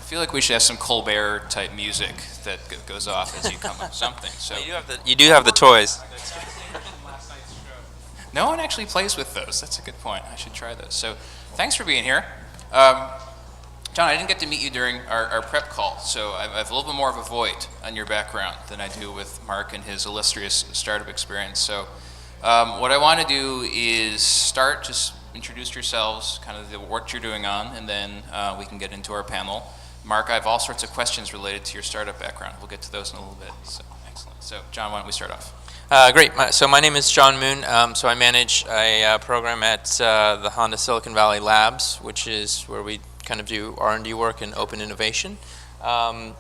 feel like we should have some Colbert type music that goes off as you come up with something. So you do have the toys. No one actually plays with those. That's a good point. I should try those. So thanks for being here. John, I didn't get to meet you during our prep call, so I have a little bit more of a void on your background than I do with Mark and his illustrious startup experience. So what I want to do is start, just introduce yourselves, kind of the work you're doing on, and then we can get into our panel. Mark, I have all sorts of questions related to your startup background. We'll get to those in a little bit. So excellent. So John, why don't we start off? Great. So my name is John Moon. So I manage a program at the Honda Silicon Valley Labs, which is where we kind of do R&D work and open innovation. Our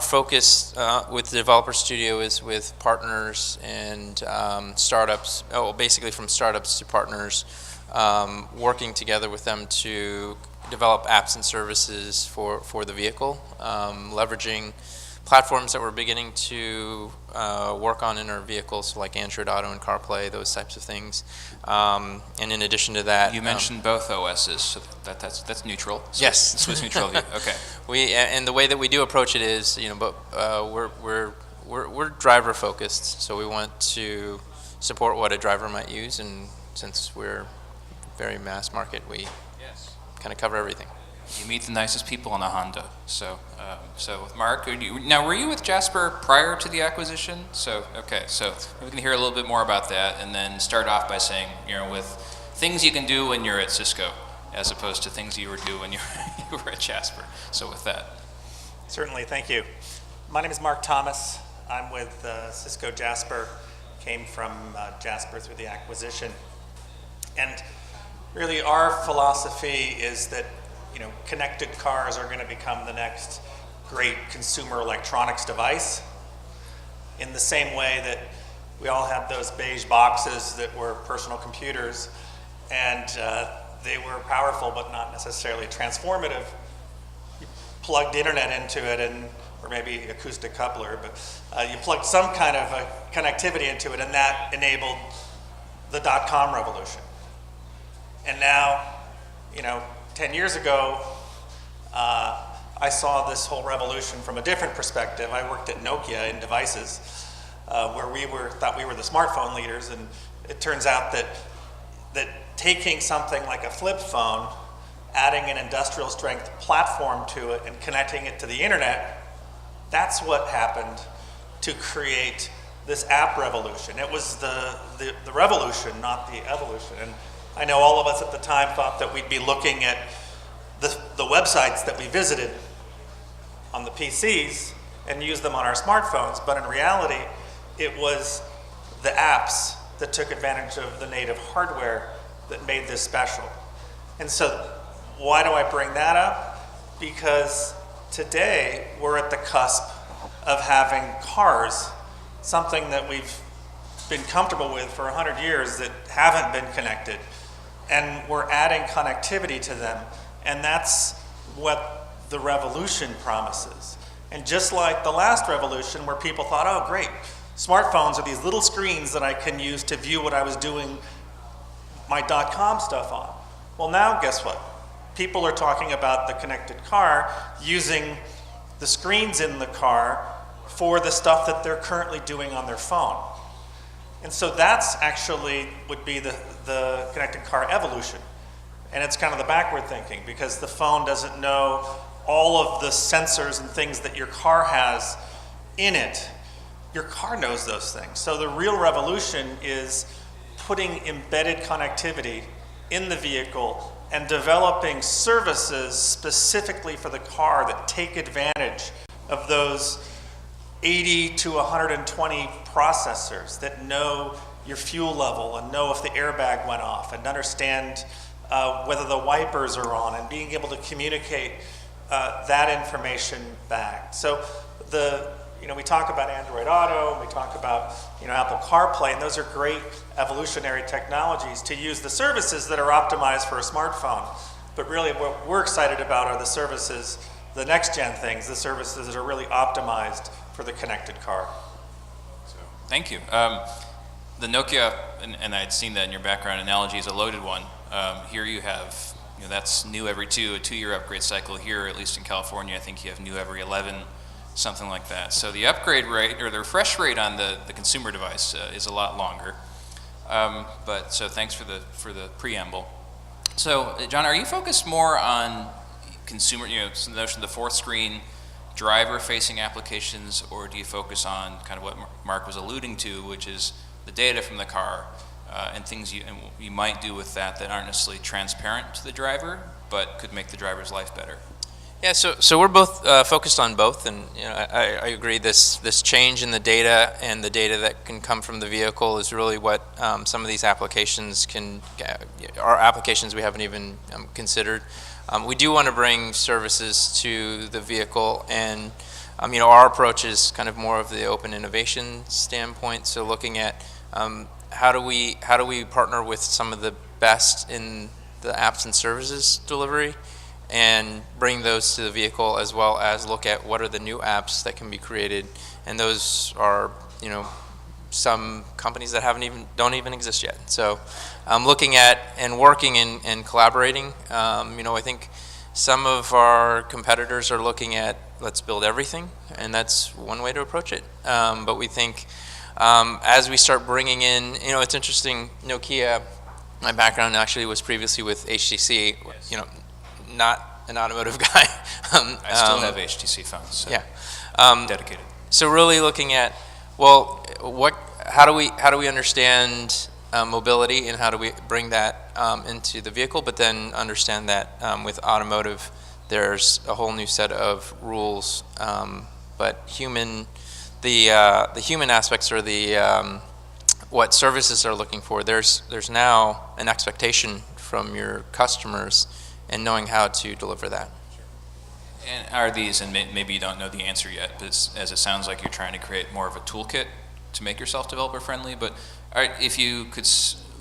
focus with the developer studio is with partners and startups, basically from startups to partners, working together with them to develop apps and services for the vehicle, leveraging platforms that we're beginning to work on in our vehicles, like Android Auto and CarPlay, those types of things. And in addition to that, you mentioned both OSs, so that's neutral. So yes, Swiss neutral view. Okay. And the way that we do approach it is, we're driver focused, so we want to support what a driver might use, and since we're very mass market, we kind of cover everything. You meet the nicest people in a Honda. So with Mark, were you with Jasper prior to the acquisition? So okay, so we can hear a little bit more about that, and then start off by saying, with things you can do when you're at Cisco, as opposed to things you were doing when you were at Jasper. So with that. Certainly, thank you. My name is Mark Thomas. I'm with Cisco Jasper. Came from Jasper through the acquisition, and really our philosophy is that connected cars are going to become the next great consumer electronics device. In the same way that we all had those beige boxes that were personal computers, and they were powerful but not necessarily transformative. You plugged internet into it, or maybe acoustic coupler, but you plugged some kind of a connectivity into it, and that enabled the .com revolution. And now, 10 years ago, I saw this whole revolution from a different perspective. I worked at Nokia in devices, where we thought we were the smartphone leaders, and it turns out that taking something like a flip phone, adding an industrial strength platform to it, and connecting it to the internet, that's what happened to create this app revolution. It was the revolution, not the evolution. And I know all of us at the time thought that we'd be looking at the websites that we visited on the PCs and use them on our smartphones, but in reality, it was the apps that took advantage of the native hardware that made this special. And so why do I bring that up? Because today we're at the cusp of having cars, something that we've been comfortable with for 100 years, that haven't been connected. And we're adding connectivity to them, and that's what the revolution promises. And just like the last revolution, where people thought, oh great, smartphones are these little screens that I can use to view what I was doing my .com stuff on. Well, now guess what? People are talking about the connected car using the screens in the car for the stuff that they're currently doing on their phone. And so that's actually would be the connected car evolution. And it's kind of the backward thinking, because the phone doesn't know all of the sensors and things that your car has in it. Your car knows those things. So the real revolution is putting embedded connectivity in the vehicle and developing services specifically for the car that take advantage of those 80 to 120 processors that know your fuel level and know if the airbag went off and understand whether the wipers are on, and being able to communicate that information back. So we talk about Android Auto, and we talk about Apple CarPlay, and those are great evolutionary technologies to use the services that are optimized for a smartphone. But really what we're excited about are the services, the next gen things, the services that are really optimized for the connected car. So, thank you. The Nokia, and I'd seen that in your background, analogy is a loaded one. Here you have That's new every a 2-year upgrade cycle here, at least in California. I think you have new every 11, something like that. So the upgrade rate, or the refresh rate on the consumer device is a lot longer. So thanks for the preamble. So John, are you focused more on consumer, the notion of the fourth screen, driver-facing applications, or do you focus on kind of what Mark was alluding to, which is the data from the car and things you might do with that aren't necessarily transparent to the driver, but could make the driver's life better? Yeah, so we're both focused on both, and I agree. This change in the data and the data that can come from the vehicle is really what some of these applications are applications we haven't even considered. We do want to bring services to the vehicle, and our approach is kind of more of the open innovation standpoint. So looking at how do we partner with some of the best in the apps and services delivery, and bring those to the vehicle, as well as look at what are the new apps that can be created, and those are some companies that don't even exist yet. So looking at and working and collaborating. I think some of our competitors are looking at let's build everything, and that's one way to approach it. But we think as we start bringing in, it's interesting. Nokia, my background actually was previously with HTC. Yes. Not an automotive guy. I still have HTC phones. So yeah, dedicated. So really looking at, well, how do we understand mobility, and how do we bring that into the vehicle? But then understand that with automotive, there's a whole new set of rules. But the human aspects, or the what services are looking for. There's now an expectation from your customers, and knowing how to deliver that. And are these, and maybe you don't know the answer yet, but as it sounds like you're trying to create more of a toolkit to make yourself developer friendly, but if you could,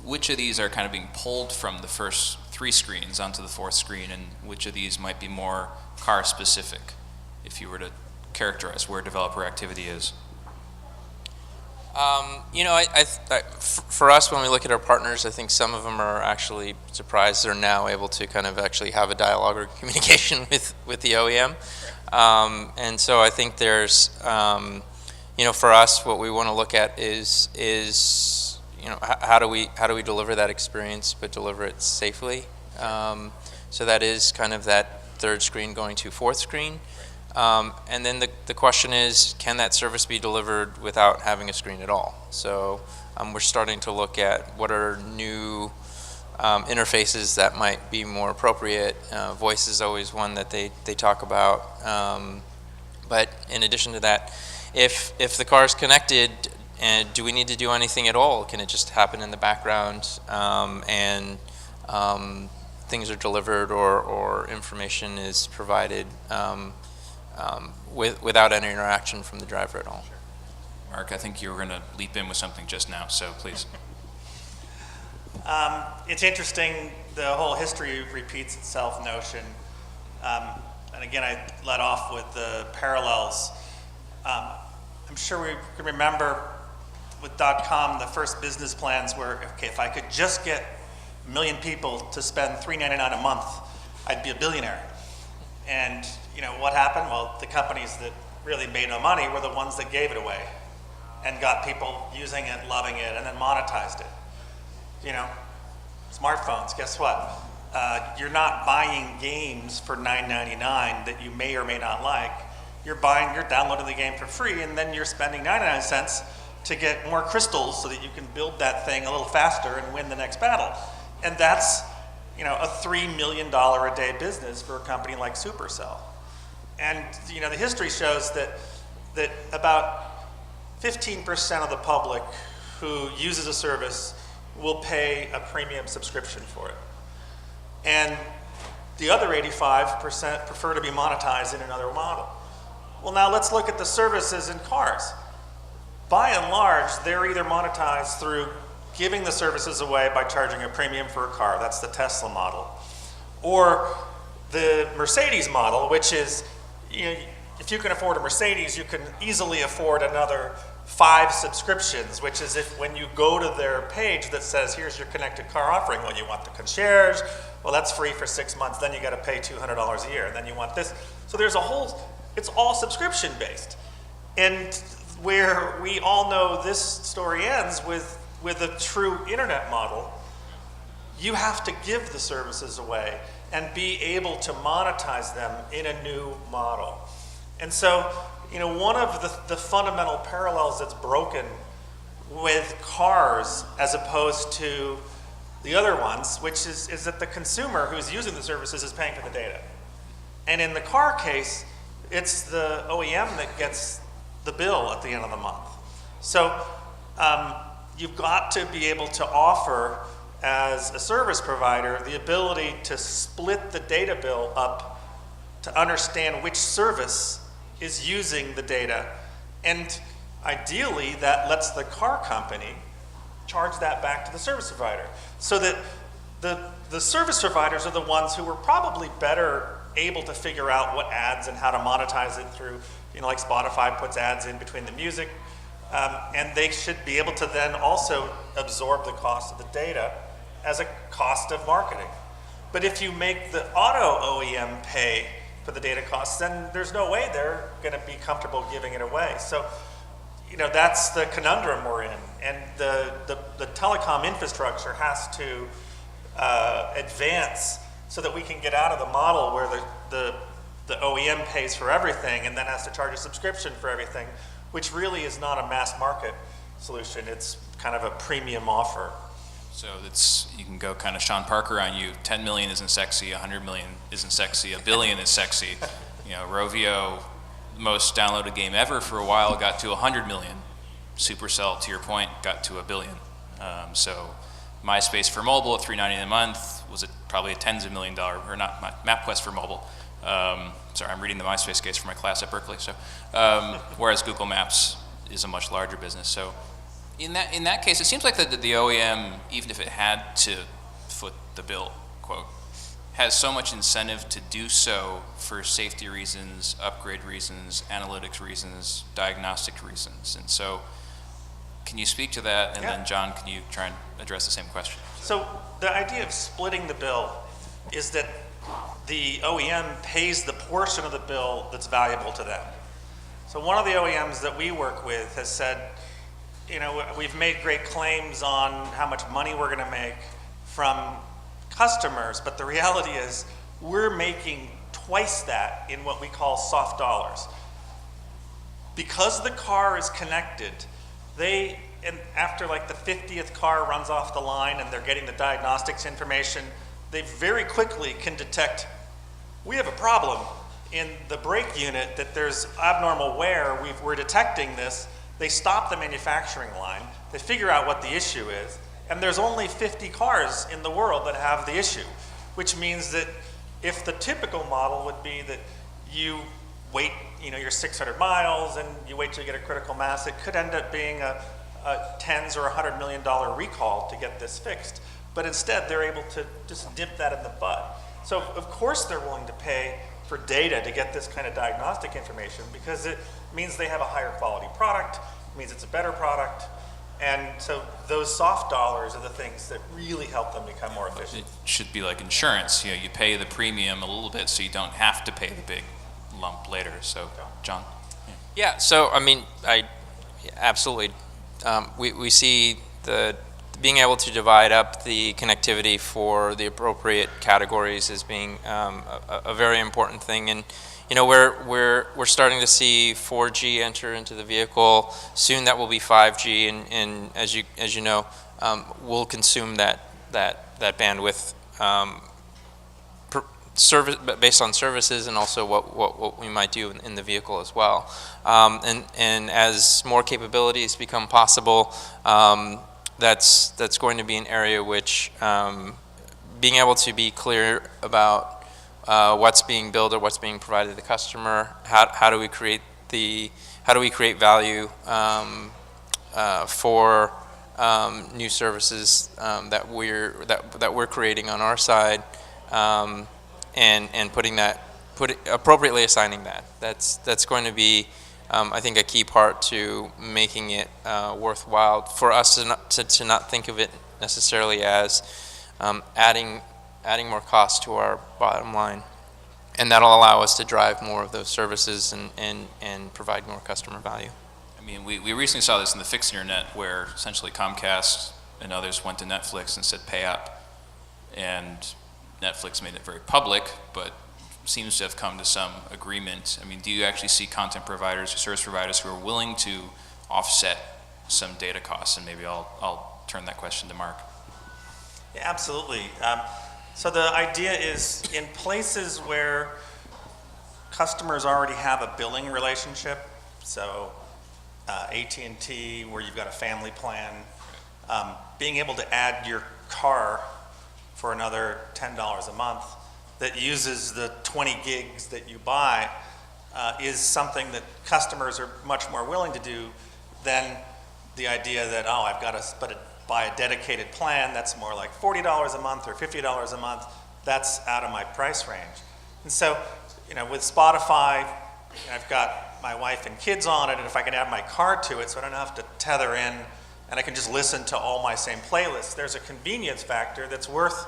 which of these are kind of being pulled from the first 3 screens onto the 4th screen, and which of these might be more car specific, if you were to characterize where developer activity is? For us, when we look at our partners, I think some of them are actually surprised they're now able to kind of actually have a dialogue or communication with the OEM. And so I think there's, for us, what we want to look at is how do we deliver that experience, but deliver it safely. So that is kind of that 3rd screen going to 4th screen. And then the question is, can that service be delivered without having a screen at all? So we're starting to look at what are new interfaces that might be more appropriate. Voice is always one that they talk about. But in addition to that, if the car is connected, and do we need to do anything at all? Can it just happen in the background, and things are delivered, or information is provided without any interaction from the driver at all? Sure. Mark, I think you were going to leap in with something just now, so please. It's interesting, the whole history repeats itself notion. And again, I led off with the parallels. I'm sure we can remember with .com, the first business plans were, okay, if I could just get 1 million people to spend $3.99 a month, I'd be a billionaire. And what happened? Well, the companies that really made no money were the ones that gave it away and got people using it, loving it, and then monetized it. Smartphones, guess what? You're not buying games for $9.99 that you may or may not like. You're downloading the game for free, and then you're spending 99 cents to get more crystals so that you can build that thing a little faster and win the next battle. And that's a $3 million a day business for a company like Supercell. And the history shows that about 15% of the public who uses a service will pay a premium subscription for it. And the other 85% prefer to be monetized in another model. Well, now let's look at the services in cars. By and large, they're either monetized through giving the services away by charging a premium for a car. That's the Tesla model. Or the Mercedes model, which is, if you can afford a Mercedes, you can easily afford another 5 subscriptions, which is if when you go to their page that says, here's your connected car offering, well, you want the concierge, well, that's free for 6 months, then you got to pay $200 a year, and then you want this. So there's a whole, it's all subscription based. And where we all know this story ends with a true internet model, you have to give the services away and be able to monetize them in a new model. And so, you know, one of the fundamental parallels that's broken with cars as opposed to the other ones, which is that the consumer who's using the services is paying for the data. And in the car case, it's the OEM that gets the bill at the end of the month. So you've got to be able to offer, as a service provider, the ability to split the data bill up to understand which service is using the data. And ideally, that lets the car company charge that back to the service provider. So that the service providers are the ones who are probably better able to figure out what ads and how to monetize it through, you know, like Spotify puts ads in between the music. And they should be able to then also absorb the cost of the data as a cost of marketing. But if you make the auto OEM pay for the data costs, then there's no way they're going to be comfortable giving it away. So, you know, that's the conundrum we're in. And the telecom infrastructure has to advance so that we can get out of the model where the OEM pays for everything and then has to charge a subscription for everything, which really is not a mass market solution. It's kind of a premium offer. So it's, you can go kind of Sean Parker on you. 10 million isn't sexy, 100 million isn't sexy, a billion is sexy. You know, Rovio, the most downloaded game ever for a while, got to 100 million. Supercell, to your point, got to 1 billion. So MySpace for mobile at $3.99 a month was probably a tens of $1 million, or not, MapQuest for mobile. Sorry, I'm reading the MySpace case for my class at Berkeley. So, whereas Google Maps is a much larger business. So, in that case, it seems like the OEM, even if it had to foot the bill, quote, has so much incentive to do so for safety reasons, upgrade reasons, analytics reasons, diagnostic reasons. And so, can you speak to that? And then, John, can you try and address the same question? So, the idea of splitting the bill is that the OEM pays the portion of the bill that's valuable to them. So one of the OEMs that we work with has said, you know, we've made great claims on how much money we're going to make from customers, but the reality is we're making twice that in what we call soft dollars. Because the car is connected, and after like the 50th car runs off the line and they're getting the diagnostics information, they very quickly can detect, we have a problem in the brake unit, that there's abnormal wear, we're detecting this. They stop the manufacturing line, they figure out what the issue is, and there's only 50 cars in the world that have the issue, which means that if the typical model would be that you wait, you know, your 600 miles and you wait till you get a critical mass, it could end up being a tens or $100 million recall to get this fixed. But instead, they're able to just dip that in the butt. So of course they're willing to pay for data to get this kind of diagnostic information, because it means they have a higher quality product, it means it's a better product, and so those soft dollars are the things that really help them become more efficient. It should be like insurance. You know, you pay the premium a little bit so you don't have to pay the big lump later. So, John? Yeah, so I mean, absolutely. We see being able to divide up the connectivity for the appropriate categories as being a very important thing. And you know, we're starting to see 4G enter into the vehicle. Soon that will be 5G, and as you know, we'll consume that bandwidth based on services, and also what we might do in the vehicle as well. And as more capabilities become possible, that's going to be an area which being able to be clear about what's being billed or what's being provided to the customer, how do we create value for new services that we're creating on our side, and appropriately assigning that. That's going to be I think a key part to making it worthwhile for us to not think of it necessarily as adding adding more cost to our bottom line. And that'll allow us to drive more of those services and provide more customer value. I mean, we recently saw this in the fixed internet where essentially Comcast and others went to Netflix and said pay up. And Netflix made it very public, but seems to have come to some agreement. I mean, do you actually see content providers or service providers who are willing to offset some data costs? And maybe I'll turn that question to Mark. Yeah, absolutely. So the idea is in places where customers already have a billing relationship, so AT&T, where you've got a family plan, being able to add your car for another $10 a month that uses the 20 gigs that you buy is something that customers are much more willing to do than the idea that, oh, I've got to buy a dedicated plan that's more like $40 a month or $50 a month. That's out of my price range. And so, with Spotify, I've got my wife and kids on it, and if I can add my car to it so I don't have to tether in and I can just listen to all my same playlists, there's a convenience factor that's worth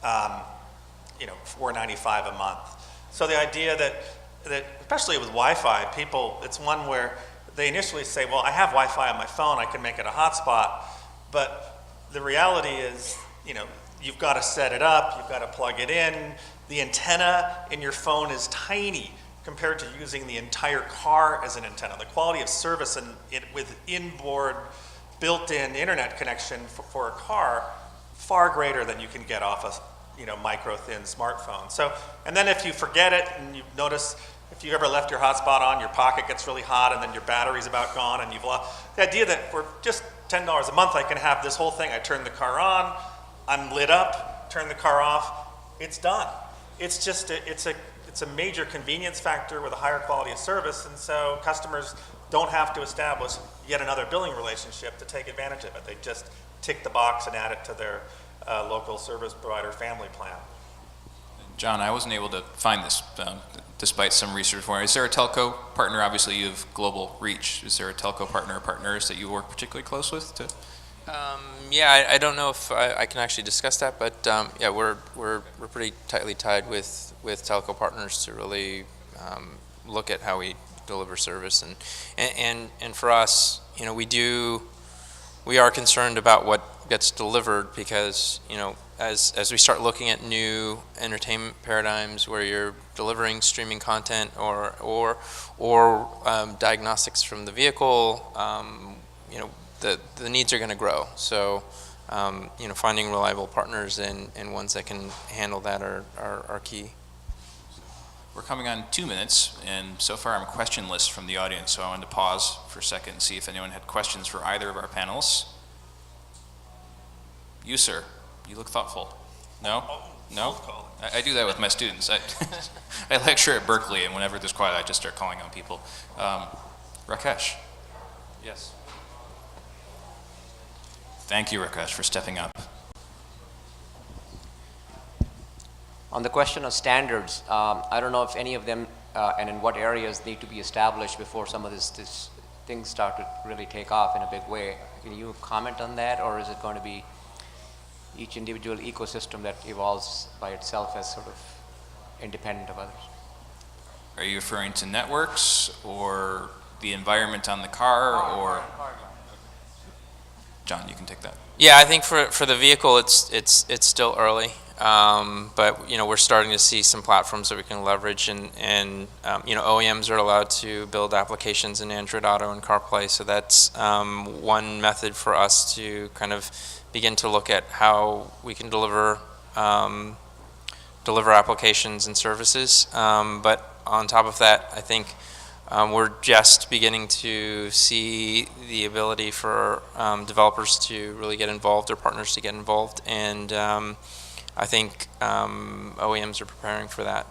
$4.95 a month. So the idea that especially with Wi-Fi, people, it's one where they initially say, well, I have Wi-Fi on my phone, I can make it a hotspot, but the reality is, you've got to set it up, you've got to plug it in. The antenna in your phone is tiny compared to using the entire car as an antenna. The quality of service with inboard built-in internet connection for a car, far greater than you can get off a micro-thin smartphone. So, and then if you forget it and you notice, if you ever left your hotspot on, your pocket gets really hot and then your battery's about gone and you've lost. The idea that for just $10 a month I can have this whole thing, I turn the car on, I'm lit up, turn the car off, it's done. It's just, it's a major convenience factor with a higher quality of service, and so customers don't have to establish yet another billing relationship to take advantage of it. They just tick the box and add it to their local service provider family plan. John, I wasn't able to find this despite some research for it. Is there a telco partner? Obviously, you have global reach. Is there a telco partner or partners that you work particularly close with? Yeah, I don't know if I can actually discuss that, but yeah, we're pretty tightly tied with telco partners to really look at how we deliver service, and for us, we are concerned about what gets delivered because as we start looking at new entertainment paradigms where you're delivering streaming content or diagnostics from the vehicle, the needs are going to grow. So, finding reliable partners and ones that can handle that are key. We're coming on 2 minutes, and so far I'm questionless from the audience, so I wanted to pause for a second and see if anyone had questions for either of our panelists. You, sir, you look thoughtful. No? No? I do that with my students. I lecture at Berkeley, and whenever there's quiet, I just start calling on people. Rakesh. Yes. Thank you, Rakesh, for stepping up. On the question of standards, I don't know if any of them and in what areas need to be established before some of these things start to really take off in a big way. Can you comment on that, or is it going to be each individual ecosystem that evolves by itself as sort of independent of others? Are you referring to networks or the environment on the car, or? John, you can take that. Yeah, I think for the vehicle, it's still early, but we're starting to see some platforms that we can leverage, and OEMs are allowed to build applications in Android Auto and CarPlay, so that's one method for us to kind of begin to look at how we can deliver applications and services. But on top of that, I think we're just beginning to see the ability for developers to really get involved or partners to get involved, and I think OEMs are preparing for that.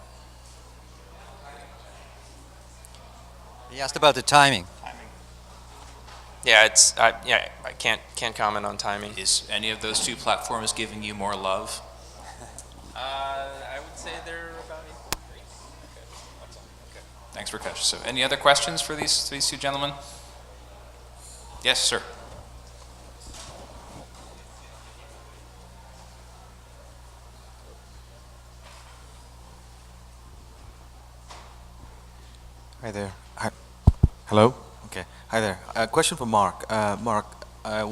You asked about the timing. Yeah, I can't comment on timing. Is any of those two platforms giving you more love? I would say they're about equal. Okay. Thanks, Rakesh. So, any other questions for these two gentlemen? Yes, sir. Hi there. Hi. Hello? Okay. Hi there. A question for Mark. Mark, I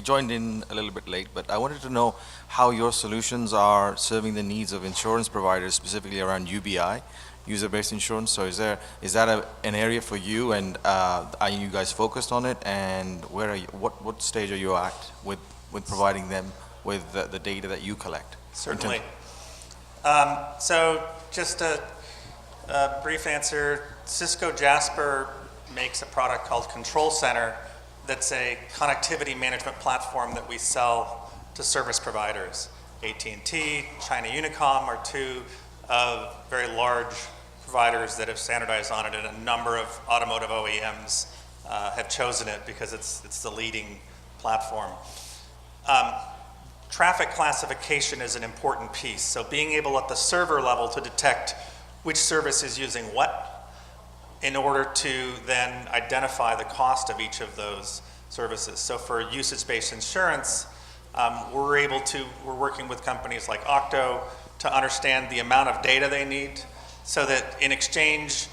joined in a little bit late, but I wanted to know how your solutions are serving the needs of insurance providers, specifically around UBI, user-based insurance. So is that an area for you, and are you guys focused on it? And where are you? What stage are you at with providing them with the data that you collect? Certainly. So just a brief answer. Cisco Jasper makes a product called Control Center that's a connectivity management platform that we sell to service providers. AT&T, China Unicom are two very large providers that have standardized on it, and a number of automotive OEMs have chosen it because it's the leading platform. Traffic classification is an important piece. So being able at the server level to detect which service is using what in order to then identify the cost of each of those services. So for usage-based insurance, we're working with companies like Octo to understand the amount of data they need so that in exchange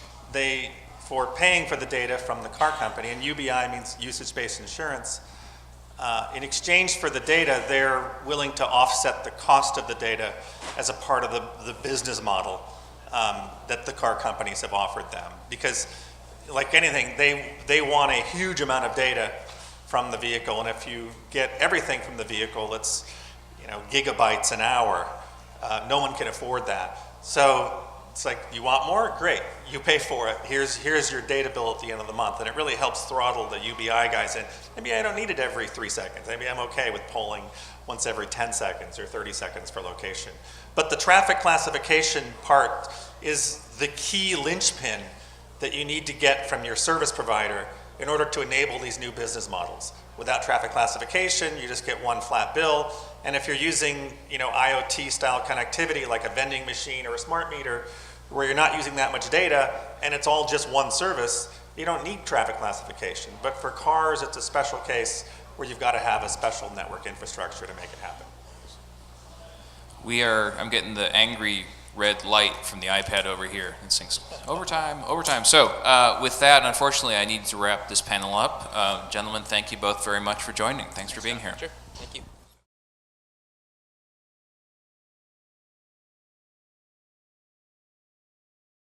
for paying for the data from the car company, and UBI means usage-based insurance, in exchange for the data, they're willing to offset the cost of the data as a part of the business model that the car companies have offered them. Because like anything, they want a huge amount of data from the vehicle, and if you get everything from the vehicle, it's gigabytes an hour. No one can afford that. So it's like, you want more? Great, you pay for it. Here's your data bill at the end of the month, and it really helps throttle the UBI guys in. Maybe I don't need it every 3 seconds. Maybe I'm okay with polling once every 10 seconds or 30 seconds for location. But the traffic classification part is the key linchpin that you need to get from your service provider in order to enable these new business models. Without traffic classification, you just get one flat bill. And if you're using IoT style connectivity like a vending machine or a smart meter, where you're not using that much data and it's all just one service, you don't need traffic classification. But for cars, it's a special case where you've got to have a special network infrastructure to make it happen. I'm getting the angry red light from the iPad over here. It sings overtime, overtime. So with that, unfortunately, I need to wrap this panel up. Gentlemen, thank you both very much for joining. Thanks for being here. Sure. Thank you.